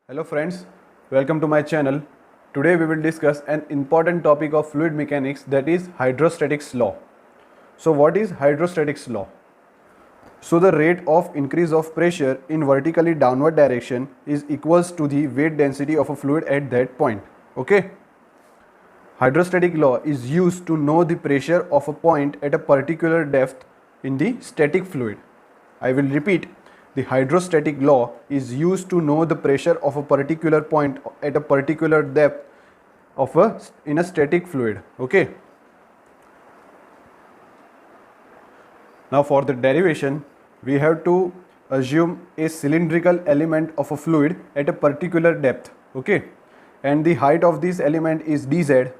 Hello friends, welcome to my channel. Today we will discuss an important topic of fluid mechanics, that is hydrostatics law. So what is hydrostatics law? So the rate of increase of pressure in vertically downward direction is equals to the weight density of a fluid at that point. Okay? Hydrostatic law is used to know the pressure of a point at a particular depth in the static fluid. I will repeat. The hydrostatic law is used to know the pressure of a particular point at a particular depth in a static fluid. Okay. Now for the derivation, we have to assume a cylindrical element of a fluid at a particular depth. Okay. And the height of this element is dz.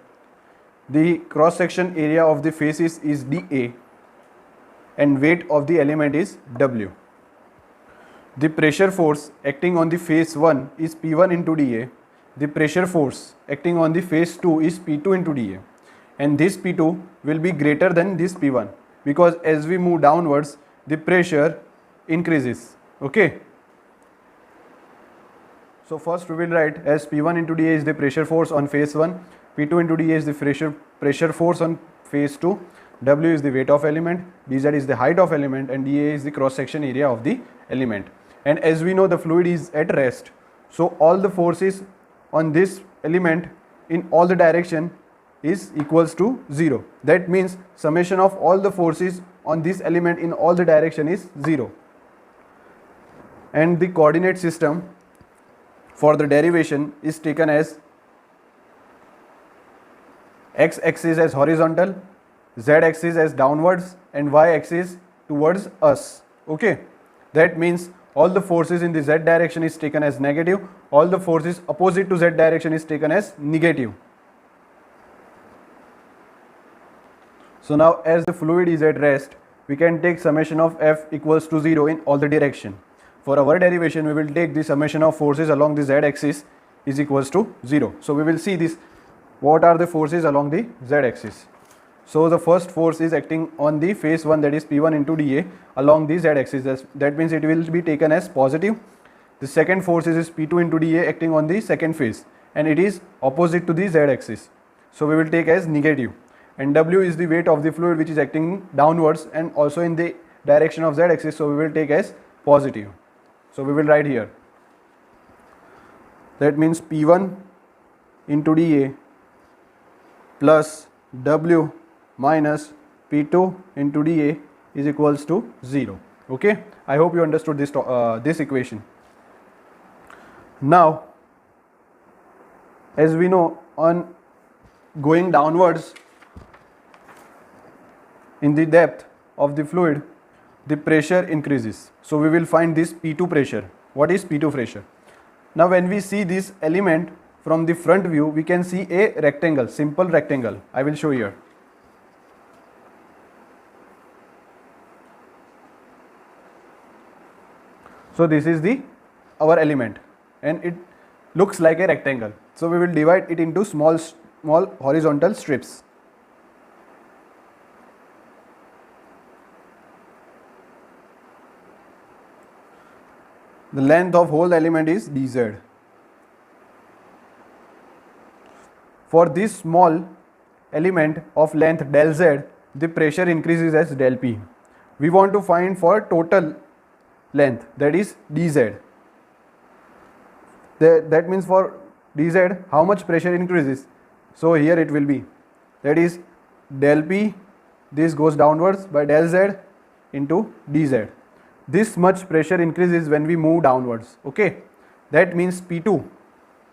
The cross section area of the faces is dA. And weight of the element is W. The pressure force acting on the face 1 is P1 into dA. The pressure force acting on the face 2 is P2 into dA. And this P2 will be greater than this P1 because as we move downwards, the pressure increases. Okay. So first we will write as P1 into dA is the pressure force on face 1, P2 into dA is the pressure force on face 2, W is the weight of element, dz is the height of element, and dA is the cross section area of the element. And as we know, the fluid is at rest, so all the forces on this element in all the direction is equals to 0. That means summation of all the forces on this element in all the direction is 0. And the coordinate system for the derivation is taken as x-axis as horizontal, z-axis as downwards, and y-axis towards us. Okay, that means all the forces in the z direction is taken as negative, all the forces opposite to z direction is taken as negative. So now as the fluid is at rest, we can take summation of F equals to 0 in all the direction. For our derivation, we will take the summation of forces along the z axis is equals to 0. So we will see this, what are the forces along the z axis. So the first force is acting on the face 1, that is P1 into dA along the z axis. That means it will be taken as positive. The second force is P2 into dA acting on the second face, and it is opposite to the z axis. So we will take as negative. And W is the weight of the fluid which is acting downwards and also in the direction of z axis. So we will take as positive. So we will write here. That means P1 into dA plus W minus P2 into dA is equals to 0. Okay, I hope you understood this equation. Now, as we know, on going downwards in the depth of the fluid, the pressure increases. So we will find this P2 pressure. What is P2 pressure? Now when we see this element from the front view, we can see a rectangle, simple rectangle. I will show here. So this is our element and it looks like a rectangle. So we will divide it into small horizontal strips. The length of whole element is dz. For this small element of length del z, the pressure increases as del p. We want to find for total length, that is dz. That means for dz how much pressure increases. So here it will be, that is del p, this goes downwards by del z into dz. This much pressure increases when we move downwards. Okay, that means P2.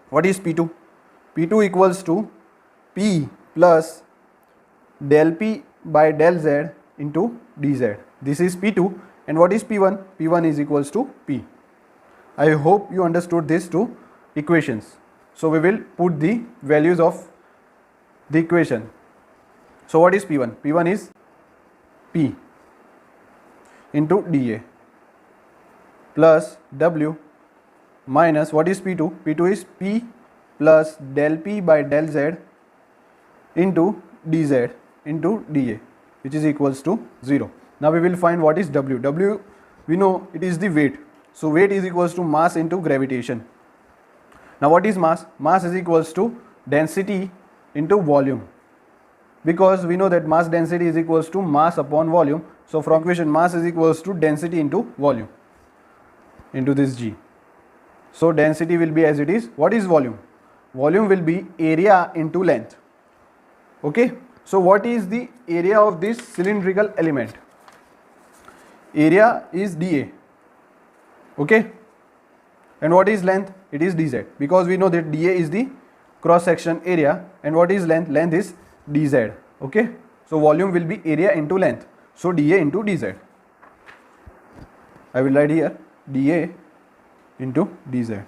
What is P2? P2 equals to P plus del P by del Z into dz. This is P2. And what is P1? P1 is equals to P. I hope you understood these two equations. So we will put the values of the equation. So what is P1? P1 is P into dA plus W minus what is P2? P2 is P plus del P by del Z into dz into dA, which is equals to 0. Now we will find what is W. W, we know it is the weight. So weight is equals to mass into gravitation. Now what is mass? Mass is equals to density into volume, because we know that mass density is equals to mass upon volume. So from equation, mass is equals to density into volume into this G. So density will be as it is. What is volume? Volume will be area into length. Okay, so what is the area of this cylindrical element? Area is dA. Okay, and what is length? It is dz, because we know that dA is the cross section area, and what is length? Length is dz. Okay, so volume will be area into length, so dA into dz. I will write here dA into dz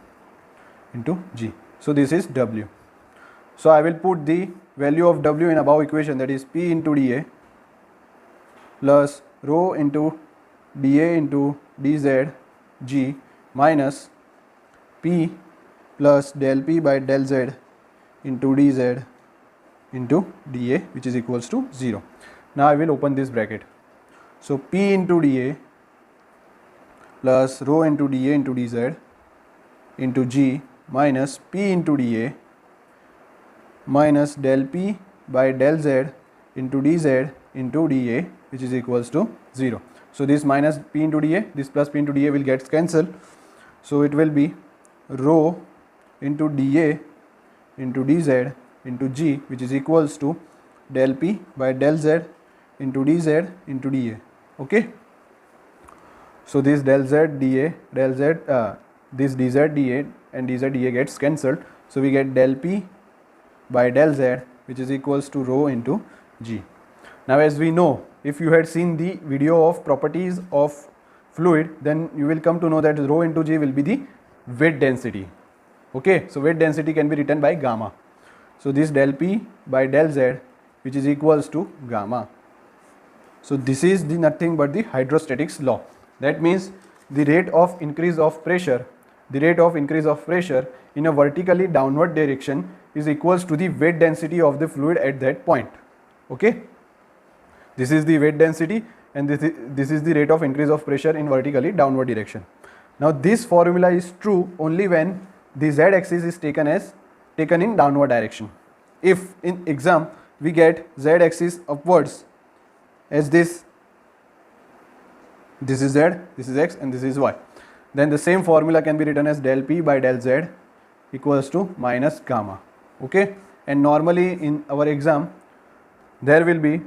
into G. So this is W. So I will put the value of W in above equation, that is P into dA plus rho into dA into dz G minus P plus del P by del Z into dz into dA, which is equals to 0. Now I will open this bracket. So P into dA plus rho into dA into dz into G minus P into dA minus del P by del Z into dz into dA, which is equals to 0. So this minus P into dA, this plus P into dA will get cancelled. So it will be rho into dA into dz into G, which is equals to del P by del Z into dz into dA. Okay. So this del Z dA, del Z, this dz dA and dz dA gets cancelled. So we get del P by del Z, which is equals to rho into G. Now as we know, if you had seen the video of properties of fluid, then you will come to know that rho into G will be the weight density. Okay, so weight density can be written by gamma. So this del P by del Z, which is equals to gamma. So this is the nothing but the hydrostatics law. That means the rate of increase of pressure, in a vertically downward direction is equals to the weight density of the fluid at that point. Okay, this is the weight density, and this is the rate of increase of pressure in vertically downward direction. Now this formula is true only when the z axis is taken in downward direction. If in exam we get z axis upwards as this is z, this is x, and this is y, then the same formula can be written as del P by del Z equals to minus gamma. Okay, and normally in our exam there will be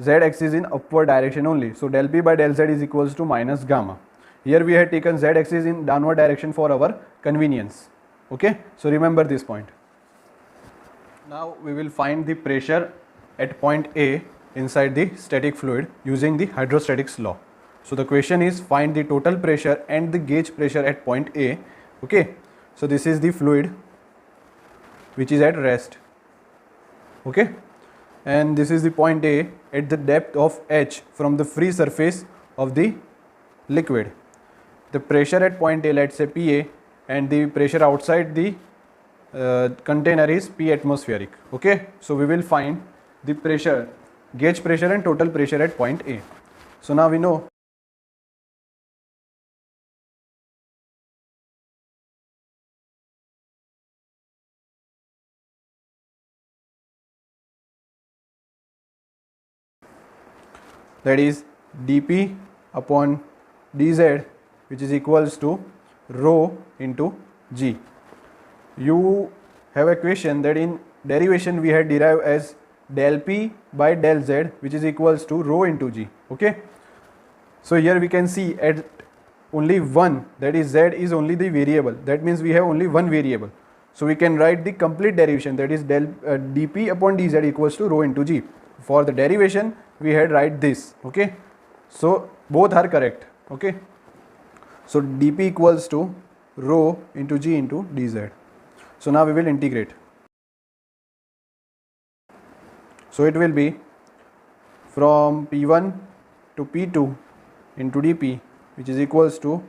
z axis in upward direction only, so del P by del Z is equals to minus gamma. Here we had taken z axis in downward direction for our convenience. Okay, so remember this point. Now we will find the pressure at point A inside the static fluid using the hydrostatics law. So the question is, find the total pressure and the gauge pressure at point A. Okay, so this is the fluid which is at rest. Okay, and this is the point A at the depth of h from the free surface of the liquid. The pressure at point A, let's say PA, and the pressure outside the container is P atmospheric. Okay, so we will find the pressure, gauge pressure and total pressure at point A. So now we know that is dP upon dz, which is equals to rho into G. You have a question that in derivation we had derived as del P by del Z, which is equals to rho into G. Okay, so here we can see at only one, that is Z is only the variable, that means we have only one variable. So we can write the complete derivation, that is del dP upon dz equals to rho into G. For the derivation we had write this. Okay, so both are correct. Okay, so dP equals to rho into G into dz. So now we will integrate. So it will be from P1 to P2 into dP, which is equals to,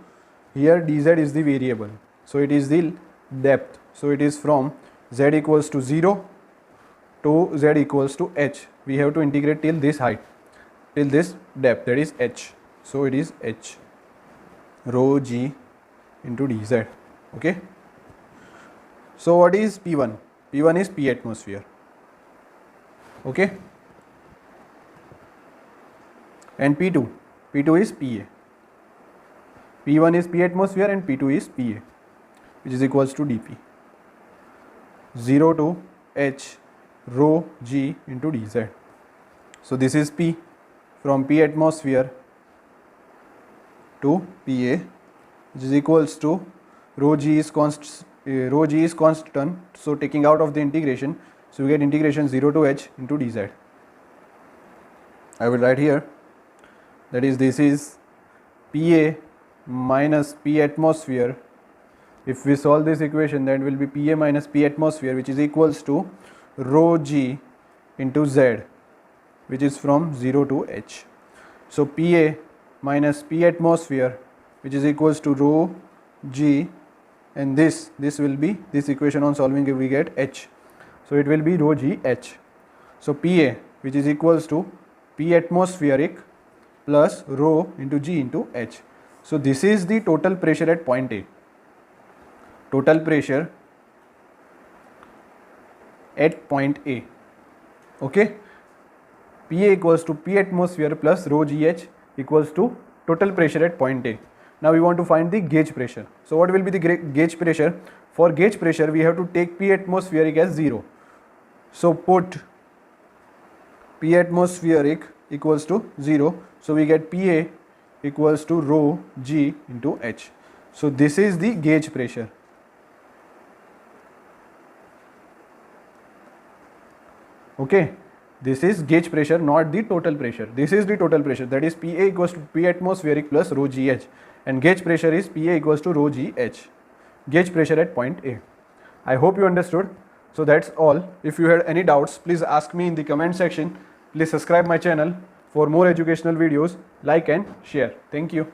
here dz is the variable, so it is the depth, so it is from z equals to 0 to z equals to h. We have to integrate till this height, till this depth, that is h. So it is h rho G into dz. Okay, So what is P1? P1 is P atmosphere. Okay. And P2? P2 is PA. P1 is P atmosphere and P2 is PA, which is equals to dP. 0 to H rho G into dZ. So this is P, from P atmosphere to PA, which is equals to rho G is constant, so taking out of the integration, so we get integration 0 to H into dZ. I will write here, that is, this is PA minus P atmosphere. If we solve this equation, then it will be PA minus P atmosphere, which is equals to rho G into Z, which is from 0 to H. So PA minus P atmosphere, which is equals to rho G, and this will be, this equation on solving we get H, so it will be rho G H. So PA, which is equals to P atmospheric plus rho into G into H. So this is the total pressure at point A. Total pressure at point A. Okay. PA equals to P atmosphere plus rho GH equals to total pressure at point A. Now we want to find the gauge pressure. So what will be the gauge pressure? For gauge pressure, we have to take P atmospheric as 0. So put P atmospheric equals to 0. So we get PA equals to rho G into H. So this is the gauge pressure. Okay. This is gauge pressure, not the total pressure. This is the total pressure, that is PA equals to P atmospheric plus rho GH, and gauge pressure is PA equals to rho GH. Gauge pressure at point A. I hope you understood. So that's all. If you had any doubts, please ask me in the comment section. Please subscribe my channel for more educational videos. Like and share. Thank you.